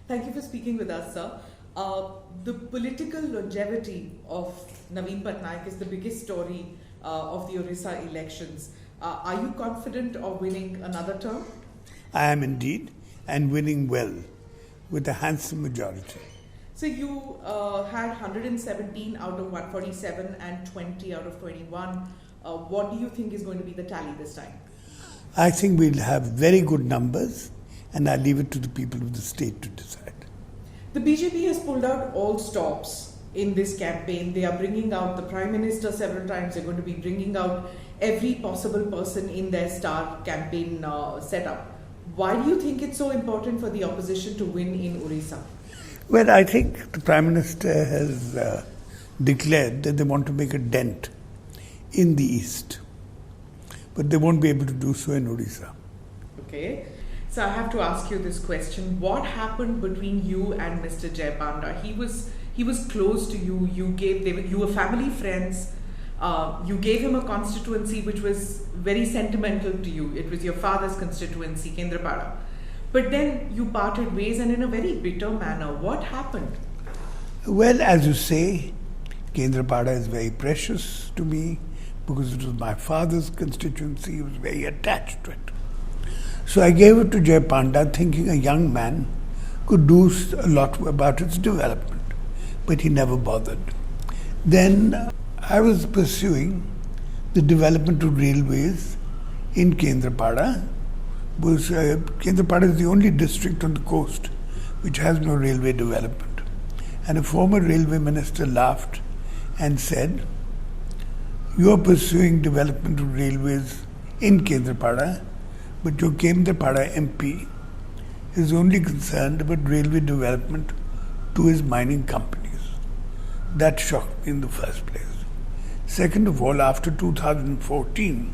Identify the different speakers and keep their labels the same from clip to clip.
Speaker 1: Thank you for speaking with us, sir. The political longevity of Naveen Patnaik is the biggest story of the Orissa elections. Are you confident of winning another term?
Speaker 2: I am indeed, and winning well, with a handsome majority.
Speaker 1: So you had 117 out of 147 and 20 out of 21. What do you think is going to be the tally this time?
Speaker 2: I think we'll have very good numbers, and I leave it to the people of the state to decide.
Speaker 1: The BJP has pulled out all stops in this campaign. They are bringing out the Prime Minister several times. They're going to be bringing out every possible person in their star campaign setup. Why do you think it's so important for the opposition to win in Orissa?
Speaker 2: Well, I think the Prime Minister has declared that they want to make a dent in the East, but they won't be able to do so in Odisha.
Speaker 1: Okay. So I have to ask you this question. What happened between you and Mr. Jayapanda? He was close to you. You were family friends. You gave him a constituency which was very sentimental to you. It was your father's constituency, Kendrapada. But then you parted ways, and in a very bitter manner. What happened?
Speaker 2: Well, as you say, Kendrapada is very precious to me because it was my father's constituency. He was very attached to it. So I gave it to Jayapanda thinking a young man could do a lot about its development, but he never bothered. Then I was pursuing the development of railways in Kendrapada, because Kendrapada is the only district on the coast which has no railway development. And a former railway minister laughed and said, "You are pursuing development of railways in Kendrapada, but your Kendrapada MP is only concerned about railway development to his mining companies." That shocked me in the first place. Second of all, after 2014,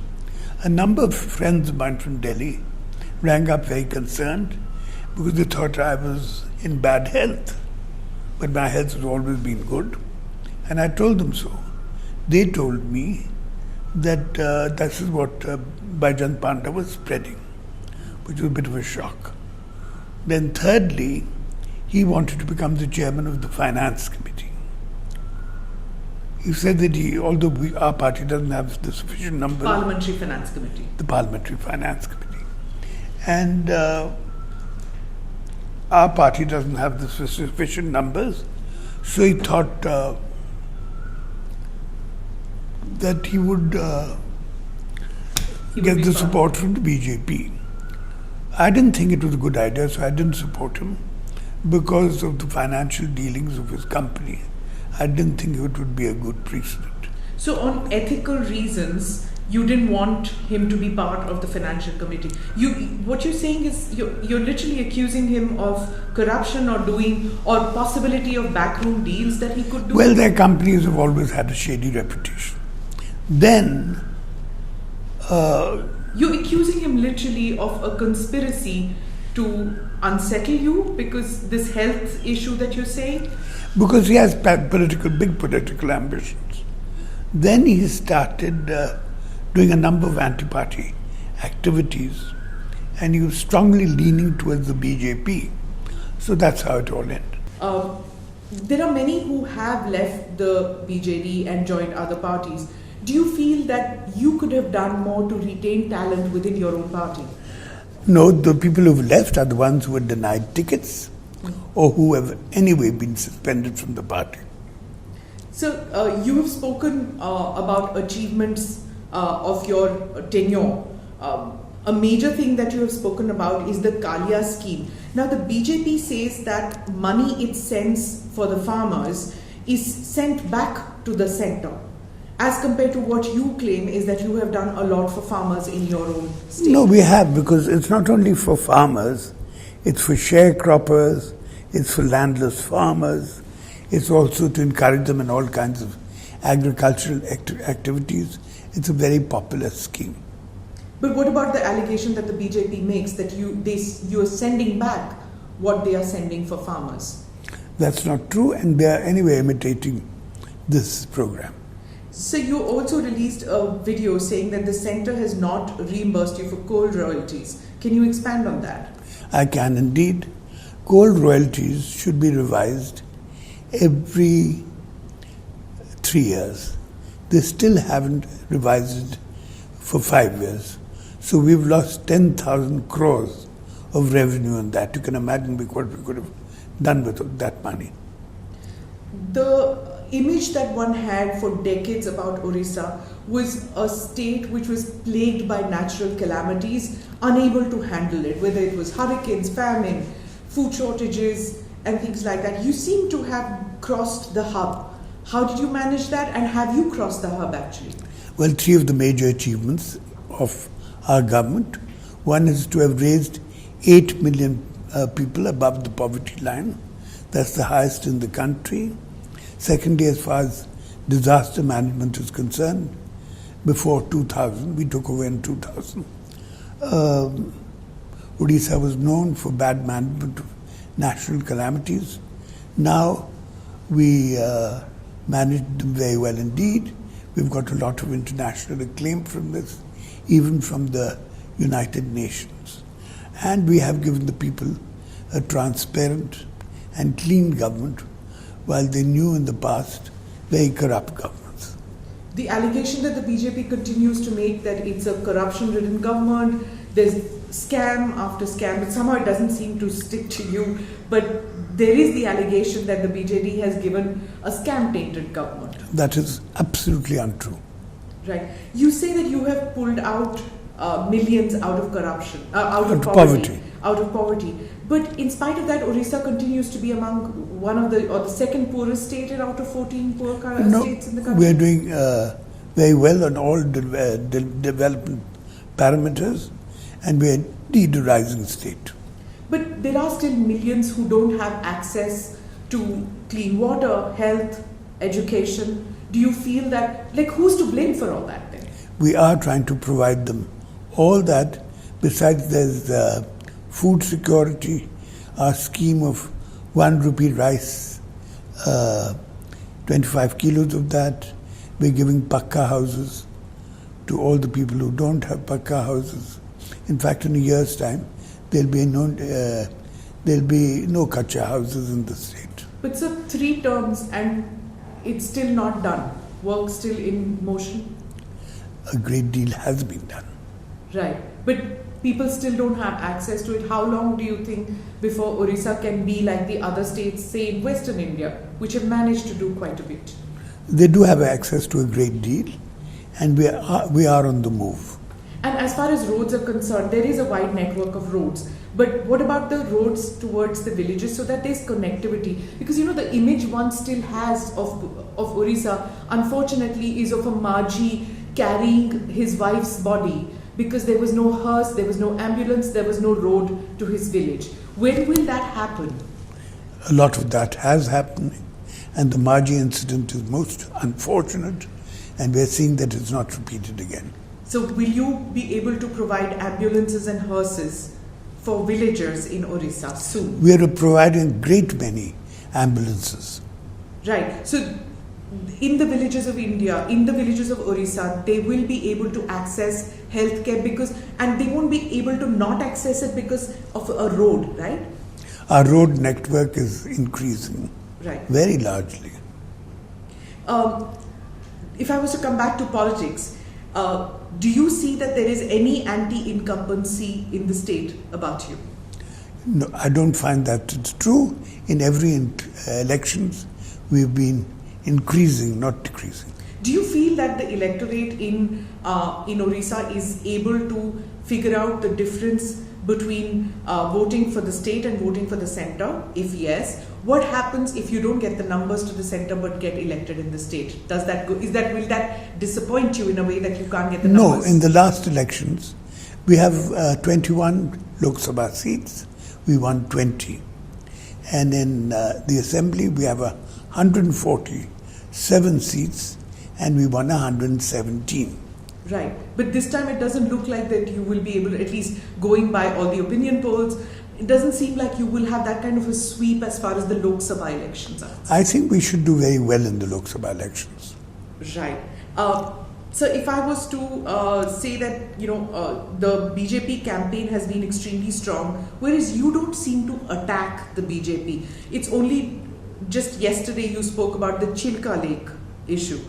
Speaker 2: a number of friends of mine from Delhi rang up very concerned because they thought I was in bad health. But my health has always been good, and I told them so. They told me that this is what Baijan Panda was spreading, which was a bit of a shock. Then thirdly, he wanted to become the chairman of the finance committee. He said that although our party doesn't have the sufficient number...
Speaker 1: Parliamentary Finance Committee.
Speaker 2: The Parliamentary Finance Committee. And our party doesn't have the sufficient numbers, so he thought that he would get the support from the BJP. I didn't think it was a good idea, so I didn't support him because of the financial dealings of his company. I didn't think it would be a good precedent.
Speaker 1: So on ethical reasons, you didn't want him to be part of the financial committee. What you're saying is you're literally accusing him of corruption or possibility of backroom deals that he could do?
Speaker 2: Well, their companies have always had a shady reputation. Then... you're
Speaker 1: accusing him literally of a conspiracy to unsettle you because this health issue that you're saying?
Speaker 2: Because he has big political ambitions. Then he started doing a number of anti-party activities, and he was strongly leaning towards the BJP. So that's how it all ended.
Speaker 1: There are many who have left the BJD and joined other parties. Do you feel that you could have done more to retain talent within your own party?
Speaker 2: No, the people who've left are the ones who were denied tickets or who have anyway been suspended from the party.
Speaker 1: So you have spoken about achievements of your tenure. A major thing that you have spoken about is the Galea Scheme. Now the BJP says that money it sends for the farmers is sent back to the centre, as compared to what you claim is that you have done a lot for farmers in your own state.
Speaker 2: No, we have, because it's not only for farmers, it's for sharecroppers, it's for landless farmers, it's also to encourage them in all kinds of agricultural activities. It's a very popular scheme.
Speaker 1: But what about the allegation that the BJP makes that you are sending back what they are sending for farmers?
Speaker 2: That's not true, and they are anyway imitating this program.
Speaker 1: So you also released a video saying that the centre has not reimbursed you for coal royalties. Can you expand on that?
Speaker 2: I can indeed. coal royalties should be revised every 3 years. They still haven't revised it for 5 years. So we've lost 10,000 crores of revenue on that. You can imagine what we could have done with that money.
Speaker 1: The image that one had for decades about Orissa was a state which was plagued by natural calamities, unable to handle it, whether it was hurricanes, famine, food shortages, and things like that. You seem to have crossed the hub. How did you manage that, and have you crossed the hub actually?
Speaker 2: Well, 3 of the major achievements of our government. One is to have raised 8 million people above the poverty line. That's the highest in the country. Secondly, as far as disaster management is concerned, before 2000, we took over in 2000. Odisha was known for bad management of natural calamities. Now we managed them very well indeed. We've got a lot of international acclaim from this, even from the United Nations. And we have given the people a transparent and clean government, while they knew in the past very corrupt governments.
Speaker 1: The allegation that the BJP continues to make that it's a corruption-ridden government, there's scam after scam, but somehow it doesn't seem to stick to you. But there is the allegation that the BJD has given a scam-tainted government.
Speaker 2: That is absolutely untrue.
Speaker 1: Right. You say that you have pulled out millions out of corruption, out of poverty. But in spite of that, Orissa continues to be among the second poorest state out of 14 poor states in the country.
Speaker 2: We are doing very well on all development parameters, and we are indeed a rising state.
Speaker 1: But there are still millions who don't have access to clean water, health, education. Do you feel that, who's to blame for all that then?
Speaker 2: We are trying to provide them all that. Besides, there's food security, our scheme of 1 rupee rice, 25 kilos of that. We're giving pakka houses to all the people who don't have pakka houses. In fact, in a year's time, there'll be no kacha houses in the state.
Speaker 1: But so 3 terms and it's still not done. Work still in motion.
Speaker 2: A great deal has been done.
Speaker 1: Right, but people still don't have access to it. How long do you think before Orissa can be like the other states, say in Western India, which have managed to do quite a bit?
Speaker 2: They do have access to a great deal, and we are on the move.
Speaker 1: And as far as roads are concerned, there is a wide network of roads. But what about the roads towards the villages so that there's connectivity? Because the image one still has of Orissa, unfortunately, is of a Maji carrying his wife's body, because there was no hearse, there was no ambulance, there was no road to his village. When will that happen?
Speaker 2: A lot of that has happened, and the Maji incident is most unfortunate, and we're seeing that it's not repeated again.
Speaker 1: So will you be able to provide ambulances and hearses for villagers in Orissa soon?
Speaker 2: We are providing a great many ambulances.
Speaker 1: Right. So in the villages of India, in the villages of Orissa, they will be able to access healthcare and they won't be able to not access it because of a road, right?
Speaker 2: Our road network is increasing very largely.
Speaker 1: If I was to come back to politics, do you see that there is any anti-incumbency in the state about you?
Speaker 2: No, I don't find that it's true. In every elections, we've been increasing, not decreasing.
Speaker 1: Do you feel that the electorate in Orissa is able to figure out the difference between voting for the state and voting for the centre? If yes, what happens if you don't get the numbers to the centre but get elected in the state? Will that disappoint you in a way that you can't get the numbers?
Speaker 2: No, in the last elections, we have 21 Lok Sabha seats. We won 20. And in the assembly, we have 147 seats, and we won 117.
Speaker 1: Right. But this time it doesn't look like that you will be able to, at least going by all the opinion polls, it doesn't seem like you will have that kind of a sweep as far as the Lok Sabha elections are.
Speaker 2: I think we should do very well in the Lok Sabha elections.
Speaker 1: Right. So if I was to say that, the BJP campaign has been extremely strong, whereas you don't seem to attack the BJP. It's only just yesterday you spoke about the Chilka Lake issue.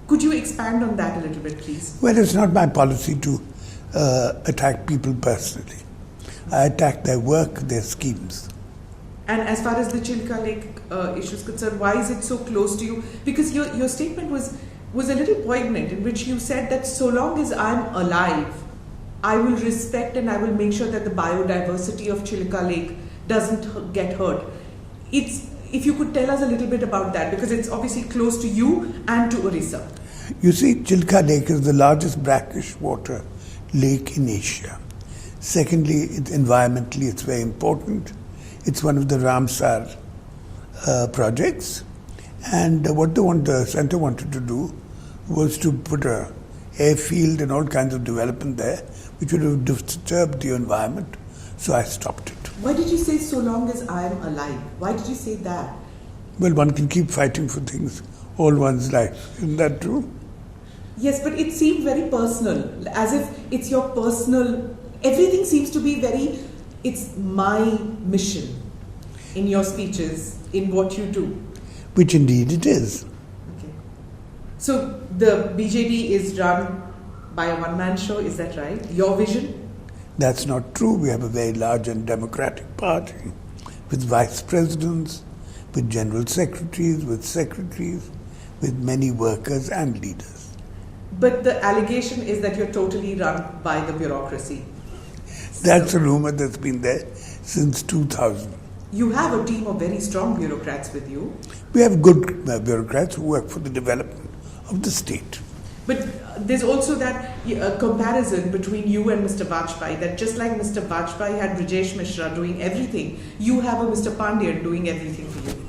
Speaker 1: Could you expand on that a little bit, please?
Speaker 2: Well, it's not my policy to attack people personally. I attack their work, their schemes.
Speaker 1: And as far as the Chilka Lake issue is concerned, why is it so close to you? Because your statement was a little poignant, in which you said that so long as I'm alive, I will respect and I will make sure that the biodiversity of Chilka Lake doesn't get hurt. If you could tell us a little bit about that, because it's obviously close to you and to Orissa.
Speaker 2: You see, Chilka Lake is the largest brackish water lake in Asia. Secondly, environmentally, it's very important. It's one of the Ramsar projects. And what the center wanted to do was to put a airfield and all kinds of development there, which would have disturbed the environment. So I stopped it.
Speaker 1: Why did you say so long as I am alive? Why did you say that?
Speaker 2: Well, one can keep fighting for things all one's life. Isn't that true?
Speaker 1: Yes, but it seemed very personal, as if it's your personal. Everything seems to be it's my mission in your speeches, in what you do.
Speaker 2: Which indeed it is.
Speaker 1: Okay. So the BJP is run by a one-man show, is that right? Your vision?
Speaker 2: That's not true. We have a very large and democratic party with vice presidents, with general secretaries, with many workers and leaders.
Speaker 1: But the allegation is that you're totally run by the bureaucracy.
Speaker 2: That's a rumor that's been there since 2000.
Speaker 1: You have a team of very strong bureaucrats with you.
Speaker 2: We have good bureaucrats who work for the development of the state.
Speaker 1: But there's also that comparison between you and Mr. Vajpayee, that just like Mr. Vajpayee had Brijesh Mishra doing everything, you have a Mr. Pandian doing everything for you.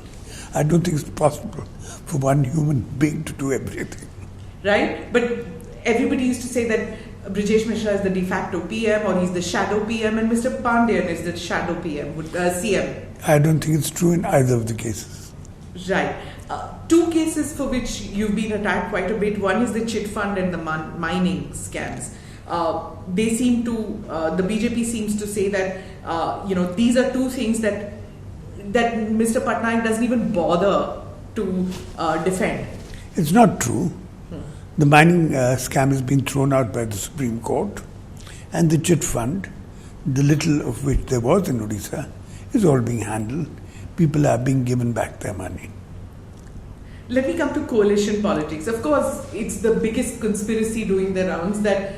Speaker 2: I don't think it's possible for one human being to do everything.
Speaker 1: Right? But everybody used to say that Brijesh Mishra is the de facto PM, or he's the shadow PM, and Mr. Pandian is the shadow PM, CM.
Speaker 2: I don't think it's true in either of the cases.
Speaker 1: Right. Two cases for which you've been attacked quite a bit. One is the chit fund and the mining scams. They seem to, the BJP seems to say that, these are two things that Mr. Patnaik doesn't even bother to defend.
Speaker 2: It's not true. The mining scam has been thrown out by the Supreme Court, and the chit fund, the little of which there was in Odisha, is all being handled. People are being given back their money.
Speaker 1: Let me come to coalition politics. Of course, it's the biggest conspiracy doing the rounds that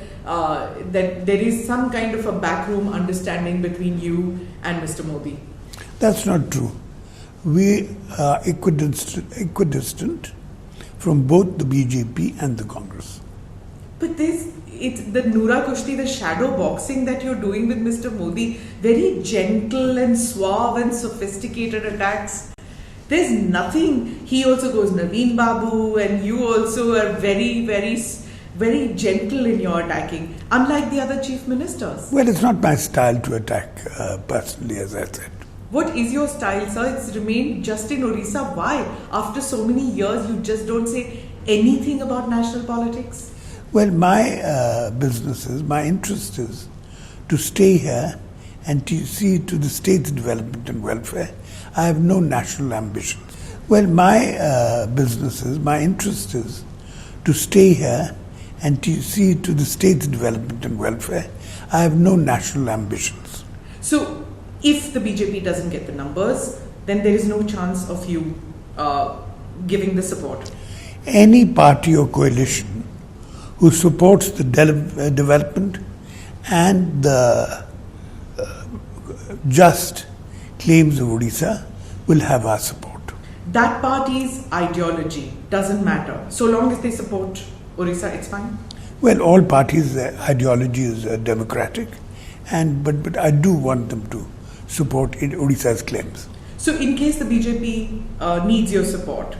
Speaker 1: there is some kind of a backroom understanding between you and Mr. Modi.
Speaker 2: That's not true. We are equidistant from both the BJP and the Congress.
Speaker 1: But it's the Noora Kushti, the shadow boxing that you're doing with Mr. Modi, very gentle and suave and sophisticated attacks. There's nothing. He also goes Naveen Babu, and you also are very, very, very gentle in your attacking, unlike the other chief ministers.
Speaker 2: Well, it's not my style to attack personally, as I said.
Speaker 1: What is your style, sir? It's remained just in Orissa. Why? After so many years, you just don't say anything about national politics?
Speaker 2: Well, my my interest is to stay here and to see to the state's development and welfare. I have no national ambitions. Well, my my interest is to stay here and to see to the state's development and welfare. I have no national ambitions.
Speaker 1: So, if the BJP doesn't get the numbers, then there is no chance of you giving the support.
Speaker 2: Any party or coalition who supports the development and the just claims of Odisha will have our support.
Speaker 1: That party's ideology doesn't matter. So long as they support Orissa, it's fine?
Speaker 2: Well, all parties' ideology is democratic, but I do want them to support Odisha's claims.
Speaker 1: So in case the BJP needs your support,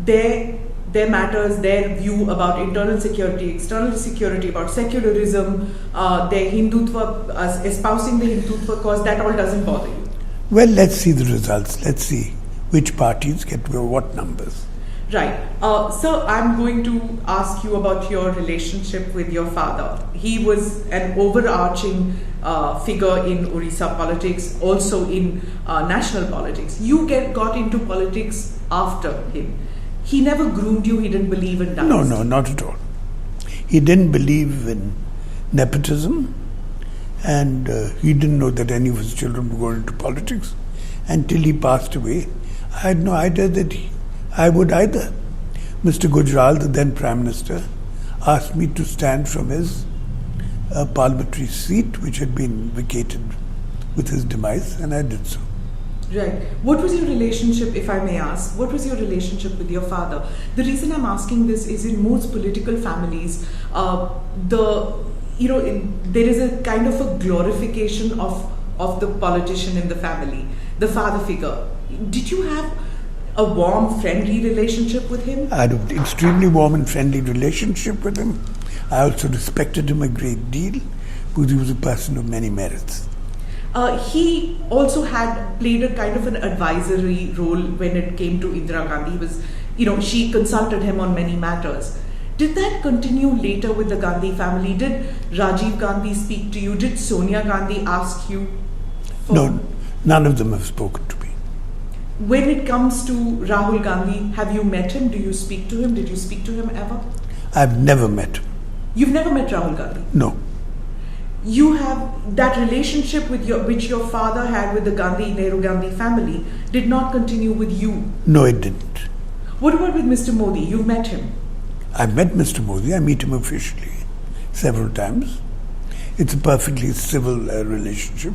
Speaker 1: their matters, their view about internal security, external security, about secularism, their Hindutva, espousing the Hindutva cause, that all doesn't bother you?
Speaker 2: Well, let's see the results. Let's see which parties get what numbers.
Speaker 1: Right. Sir, I'm going to ask you about your relationship with your father. He was an overarching figure in Orissa politics, also in national politics. You got into politics after him. He never groomed you, he didn't believe in dynasty.
Speaker 2: No, not at all. He didn't believe in nepotism, and he didn't know that any of his children would go into politics until he passed away. I had no idea that I would either. Mr. Gujral, the then Prime Minister, asked me to stand from his parliamentary seat, which had been vacated with his demise, and I did so.
Speaker 1: Right. What was your relationship, if I may ask, what was your relationship with your father? The reason I'm asking this is in most political families, there is a kind of a glorification of the politician in the family, the father figure. Did you have a warm, friendly relationship with him?
Speaker 2: I had an extremely warm and friendly relationship with him. I also respected him a great deal because he was a person of many merits.
Speaker 1: He also had played a kind of an advisory role when it came to Indira Gandhi. She consulted him on many matters. Did that continue later with the Gandhi family? Did Rajiv Gandhi speak to you? Did Sonia Gandhi ask you?
Speaker 2: No, none of them have spoken to me.
Speaker 1: When it comes to Rahul Gandhi, have you met him? Do you speak to him? Did you speak to him ever?
Speaker 2: I've never met him.
Speaker 1: You've never met Rahul Gandhi?
Speaker 2: No.
Speaker 1: You have that relationship which your father had with the Nehru Gandhi family did not continue with you?
Speaker 2: No, it didn't.
Speaker 1: What about with Mr. Modi? You've met him?
Speaker 2: I've met Mr. Modi. I meet him officially several times. It's a perfectly civil relationship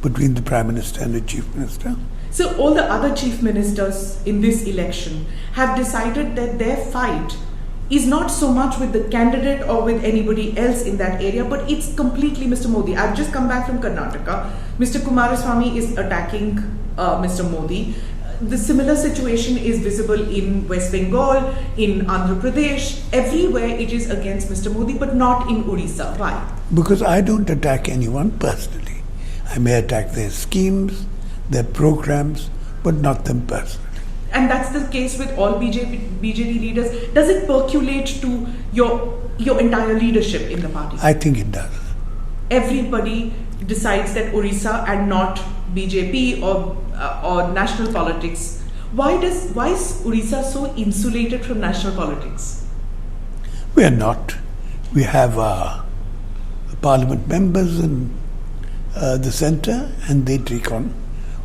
Speaker 2: between the Prime Minister and the Chief Minister.
Speaker 1: So all the other chief ministers in this election have decided that their fight is not so much with the candidate or with anybody else in that area, but it's completely Mr. Modi. I've just come back from Karnataka. Mr. Kumaraswamy is attacking Mr. Modi. The similar situation is visible in West Bengal, in Andhra Pradesh. Everywhere it is against Mr. Modi, but not in Odisha. Why?
Speaker 2: Because I don't attack anyone personally. I may attack their schemes, their programs, but not them personally.
Speaker 1: And that's the case with all BJP leaders. Does it percolate to your entire leadership in the party?
Speaker 2: I think it does.
Speaker 1: Everybody decides that Orissa and not BJP or national politics. Why is Orissa so insulated from national politics?
Speaker 2: We are not. We have parliament members in the centre, and they take on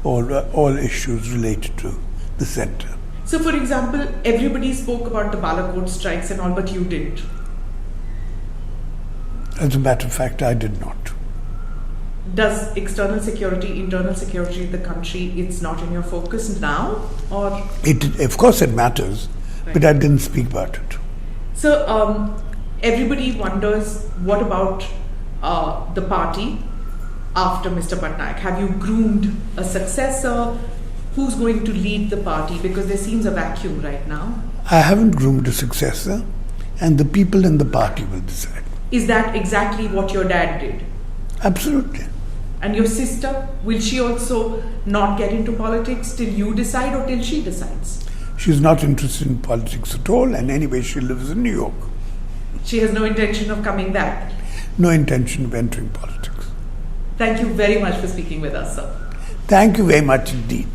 Speaker 2: all issues related to the centre.
Speaker 1: So, for example, everybody spoke about the Balakot strikes and all, but you didn't.
Speaker 2: As a matter of fact, I did not.
Speaker 1: Does external security, internal security of the country, it's not in your focus now? Or
Speaker 2: Of course it matters, right. But I didn't speak about it.
Speaker 1: So, everybody wonders, what about the party after Mr. Patnaik? Have you groomed a successor? Who's going to lead the party? Because there seems a vacuum right now.
Speaker 2: I haven't groomed a successor, and the people in the party will decide.
Speaker 1: Is that exactly what your dad did?
Speaker 2: Absolutely.
Speaker 1: And your sister, will she also not get into politics till you decide or till she decides?
Speaker 2: She's not interested in politics at all, and anyway she lives in New York.
Speaker 1: She has no intention of coming back?
Speaker 2: No intention of entering politics.
Speaker 1: Thank you very much for speaking with us, sir.
Speaker 2: Thank you very much indeed.